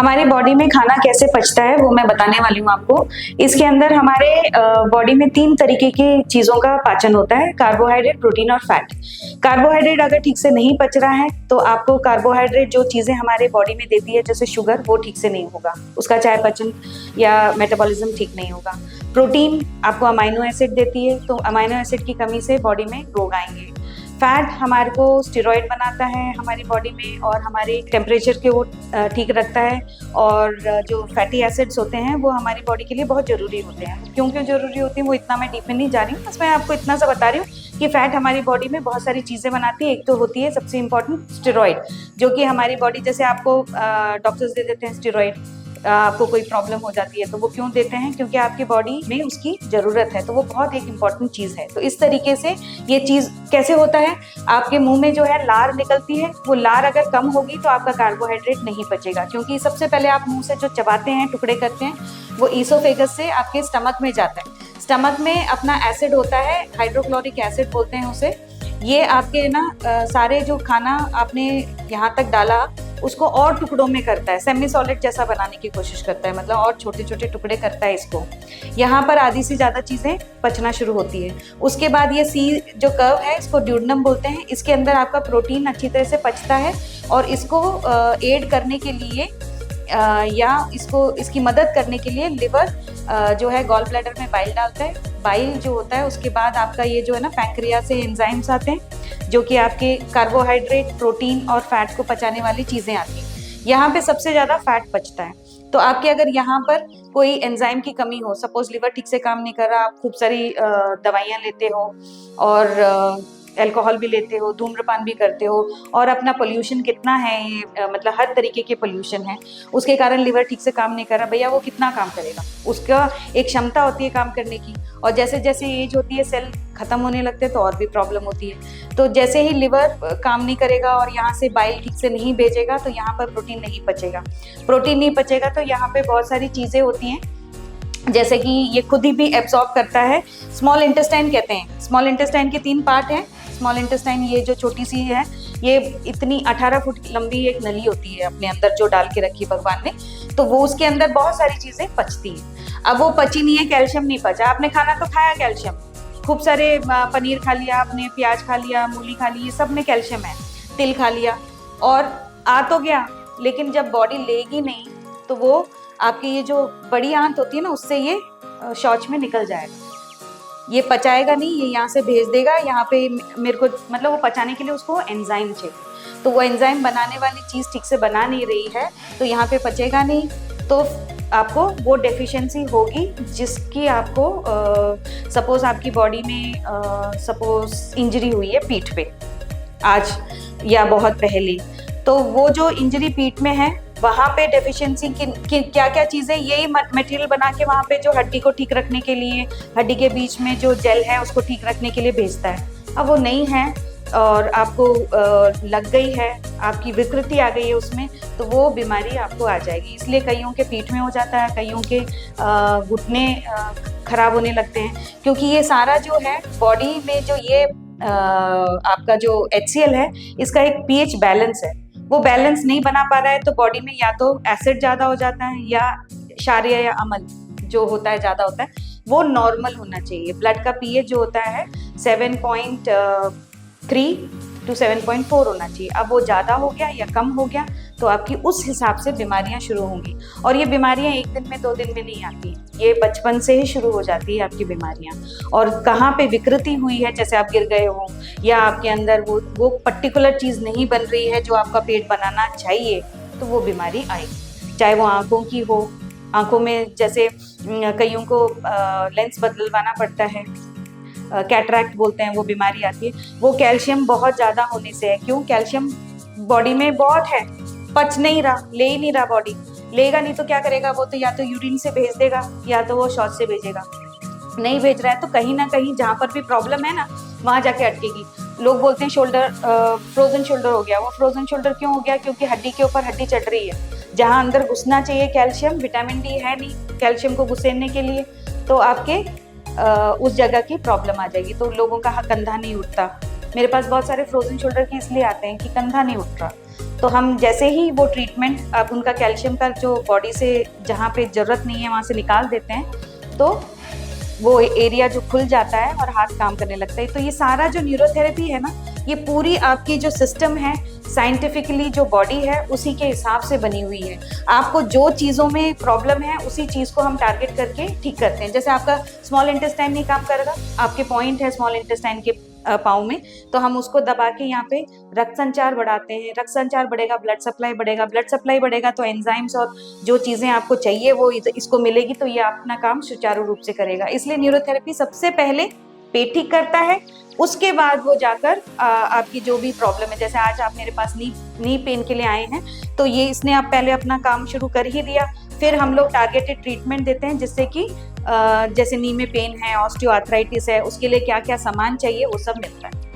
हमारी बॉडी में खाना कैसे पचता है वो मैं बताने वाली हूँ आपको। इसके अंदर हमारे बॉडी में 3 तरीके की चीज़ों का पाचन होता है, कार्बोहाइड्रेट, प्रोटीन और फैट। कार्बोहाइड्रेट अगर ठीक से नहीं पच रहा है तो आपको कार्बोहाइड्रेट जो चीज़ें हमारे बॉडी में देती है जैसे शुगर, वो ठीक से नहीं होगा, उसका चयापचय या मेटाबॉलिज्म ठीक नहीं होगा। प्रोटीन आपको अमाइनो एसिड देती है, तो अमाइनो एसिड की कमी से बॉडी में रोग आएंगे। फैट हमारे को स्टेरॉइड बनाता है हमारी बॉडी में और हमारे टेम्परेचर के वो ठीक रखता है। और जो फैटी एसिड्स होते हैं वो हमारी बॉडी के लिए बहुत ज़रूरी होते हैं। क्यों क्यों ज़रूरी होती हैं वो इतना मैं डीप में नहीं जा रही हूँ, बस मैं आपको इतना सा बता रही हूँ कि फैट हमारी बॉडी में बहुत सारी चीज़ें बनाती है। एक तो होती है सबसे इम्पॉर्टेंट स्टेरॉइड, जो कि हमारी बॉडी, जैसे आपको डॉक्टर्स दे देते हैं स्टेरॉइड, आपको कोई प्रॉब्लम हो जाती है तो वो क्यों देते हैं, क्योंकि आपकी बॉडी में उसकी ज़रूरत है, तो वो बहुत एक इम्पॉर्टेंट चीज़ है। तो इस तरीके से ये चीज़ कैसे होता है, आपके मुंह में जो है लार निकलती है, वो लार अगर कम होगी तो आपका कार्बोहाइड्रेट नहीं पचेगा, क्योंकि सबसे पहले आप मुंह से जो चबाते हैं, टुकड़े करते हैं, वो ईसोफेगस से आपके स्टमक में जाता है। स्टमक में अपना एसिड होता है, हाइड्रोक्लोरिक एसिड बोलते हैं उसे। ये आपके सारे जो खाना आपने यहाँ तक डाला उसको और टुकड़ों में करता है, सेमी सॉलिड जैसा बनाने की कोशिश करता है, मतलब और छोटे छोटे टुकड़े करता है इसको। यहाँ पर आधी से ज़्यादा चीज़ें पचना शुरू होती है। उसके बाद ये सी जो कर्व है इसको ड्यूडेनम बोलते हैं। इसके अंदर आपका प्रोटीन अच्छी तरह से पचता है और इसको एड करने के लिए या इसकी मदद करने के लिए लिवर जो है गॉल ब्लैडर में बाइल डालता है। बाइल जो होता है उसके बाद आपका ये जो है पैंक्रियास से एंजाइम्स आते हैं जो कि आपके कार्बोहाइड्रेट, प्रोटीन और फैट को पचाने वाली चीज़ें आती हैं। यहाँ पे सबसे ज़्यादा फैट पचता है। तो आपके अगर यहाँ पर कोई एंजाइम की कमी हो, सपोज लिवर ठीक से काम नहीं कर रहा, आप खूब सारी दवाइयाँ लेते हो और अल्कोहल भी लेते हो, धूम्रपान भी करते हो, और अपना पोल्यूशन कितना है, ये मतलब हर तरीके के पोल्यूशन है, उसके कारण लिवर ठीक से काम नहीं कर रहा, भैया वो कितना काम करेगा, उसका एक क्षमता होती है काम करने की। और जैसे जैसे एज होती है सेल खत्म होने लगते हैं तो और भी प्रॉब्लम होती है। तो जैसे ही लिवर काम नहीं करेगा और यहाँ से बाइल ठीक से नहीं भेजेगा तो यहाँ पर प्रोटीन नहीं पचेगा। प्रोटीन नहीं पचेगा तो यहाँ पे बहुत सारी चीज़ें होती हैं, जैसे कि ये खुद ही भी एब्जॉर्ब करता है। स्मॉल इंटेस्टाइन कहते हैं, स्मॉल इंटेस्टाइन के 3 पार्ट हैं। स्मॉल इंटेस्टाइन ये जो छोटी सी है, ये इतनी 18 फुट लंबी एक नली होती है अपने अंदर जो डाल के रखी भगवान ने, तो वो उसके अंदर बहुत सारी चीज़ें पचती हैं। अब वो पची नहीं है, कैल्शियम नहीं पचा, आपने खाना तो खाया कैल्शियम, खूब सारे पनीर खा लिया आपने, प्याज खा लिया, मूली खा ली, ये सब में कैल्शियम है, तिल खा लिया और आ तो गया, लेकिन जब बॉडी लेगी नहीं तो वो आपकी ये जो बड़ी आंत होती है ना, उससे ये शौच में निकल जाएगा, ये पचाएगा नहीं, ये यहाँ से भेज देगा यहाँ पे मेरे को, मतलब वो पचाने के लिए उसको एंजाइम चाहिए, तो वो एंजाइम बनाने वाली चीज़ ठीक से बना नहीं रही है तो यहाँ पे पचेगा नहीं, तो आपको वो डेफिशिएंसी होगी जिसकी आपको सपोज आपकी बॉडी में सपोज इंजरी हुई है पीठ पे आज या बहुत पहले, तो वो जो इंजरी पीठ में है वहाँ पे डेफिशिएंसी की क्या क्या चीज़ें यही मटेरियल बना के वहाँ पे जो हड्डी को ठीक रखने के लिए, हड्डी के बीच में जो जेल है उसको ठीक रखने के लिए भेजता है। अब वो नहीं है और आपको लग गई है, आपकी विकृति आ गई है उसमें, तो वो बीमारी आपको आ जाएगी। इसलिए कईयों के पीठ में हो जाता है, कईयों के घुटने खराब होने लगते हैं, क्योंकि ये सारा जो है बॉडी में जो ये आपका जो HCl है इसका एक pH बैलेंस है, वो बैलेंस नहीं बना पा रहा है तो बॉडी में या तो एसिड ज़्यादा हो जाता है या क्षारीय या अम्ल जो होता है ज़्यादा होता है, वो नॉर्मल होना चाहिए। ब्लड का pH जो होता है 7.3 to 7.4 होना चाहिए। अब वो ज़्यादा हो गया या कम हो गया तो आपकी उस हिसाब से बीमारियां शुरू होंगी, और ये बीमारियां 1 दिन में 2 दिन में नहीं आती, ये बचपन से ही शुरू हो जाती है आपकी बीमारियां। और कहाँ पे विकृति हुई है, जैसे आप गिर गए हो या आपके अंदर वो पर्टिकुलर चीज़ नहीं बन रही है जो आपका पेट बनाना चाहिए, तो वो बीमारी आएगी। चाहे वो आँखों की हो, आँखों में जैसे कईयों को लेंस बदलवाना पड़ता है, कैटरैक्ट बोलते हैं, वो बीमारी आती है, वो कैल्शियम बहुत ज़्यादा होने से है। क्यों? कैल्शियम बॉडी में बहुत है, पच नहीं रहा, ले ही नहीं रहा, बॉडी लेगा नहीं तो क्या करेगा, वो तो या तो यूरिन से भेज देगा या तो वो शौच से भेजेगा। नहीं भेज रहा है तो कहीं ना कहीं जहाँ पर भी प्रॉब्लम है ना वहाँ जाके अटकेगी। लोग बोलते हैं शोल्डर फ्रोजन शोल्डर हो गया, वो फ्रोजन शोल्डर क्यों हो गया? क्योंकि हड्डी के ऊपर हड्डी चढ़ रही है, जहाँ अंदर घुसना चाहिए कैल्शियम, विटामिन डी है नहीं कैल्शियम को घुसेरने के लिए, तो आपके उस जगह की प्रॉब्लम आ जाएगी। तो लोगों का कंधा नहीं उठता, मेरे पास बहुत सारे फ्रोजन शोल्डर के इसलिए आते हैं कि कंधा नहीं उठ रहा, तो हम जैसे ही वो ट्रीटमेंट अब उनका कैल्शियम का जो बॉडी से जहाँ पे ज़रूरत नहीं है वहाँ से निकाल देते हैं, तो वो एरिया जो खुल जाता है और हाथ काम करने लगता है। तो ये सारा जो न्यूरोथेरेपी है ना, ये पूरी आपकी जो सिस्टम है, साइंटिफिकली जो बॉडी है उसी के हिसाब से बनी हुई है। आपको जो चीज़ों में प्रॉब्लम है उसी चीज़ को हम टारगेट करके ठीक करते हैं। जैसे आपका स्मॉल इंटेस्टाइन नहीं काम करेगा, आपके पॉइंट है स्मॉल इंटेस्टाइन के पाँव में, तो हम उसको दबा के यहाँ पे रक्त संचार बढ़ाते हैं। रक्त संचार बढ़ेगा, ब्लड सप्लाई बढ़ेगा, ब्लड सप्लाई बढ़ेगा तो एंजाइम्स और जो चीज़ें आपको चाहिए वो इसको मिलेगी, तो ये अपना काम सुचारू रूप से करेगा। इसलिए न्यूरोथेरेपी सबसे पहले पेट ठीक करता है, उसके बाद वो जाकर आपकी जो भी प्रॉब्लम है, जैसे आज आप मेरे पास नी पेन के लिए आए हैं, तो ये इसने आप पहले अपना काम शुरू कर ही दिया। फिर हम लोग टारगेटेड ट्रीटमेंट देते हैं, जिससे कि जैसे नी में पेन है, ऑस्टियोआर्थराइटिस है, उसके लिए क्या क्या सामान चाहिए वो सब मिलता है।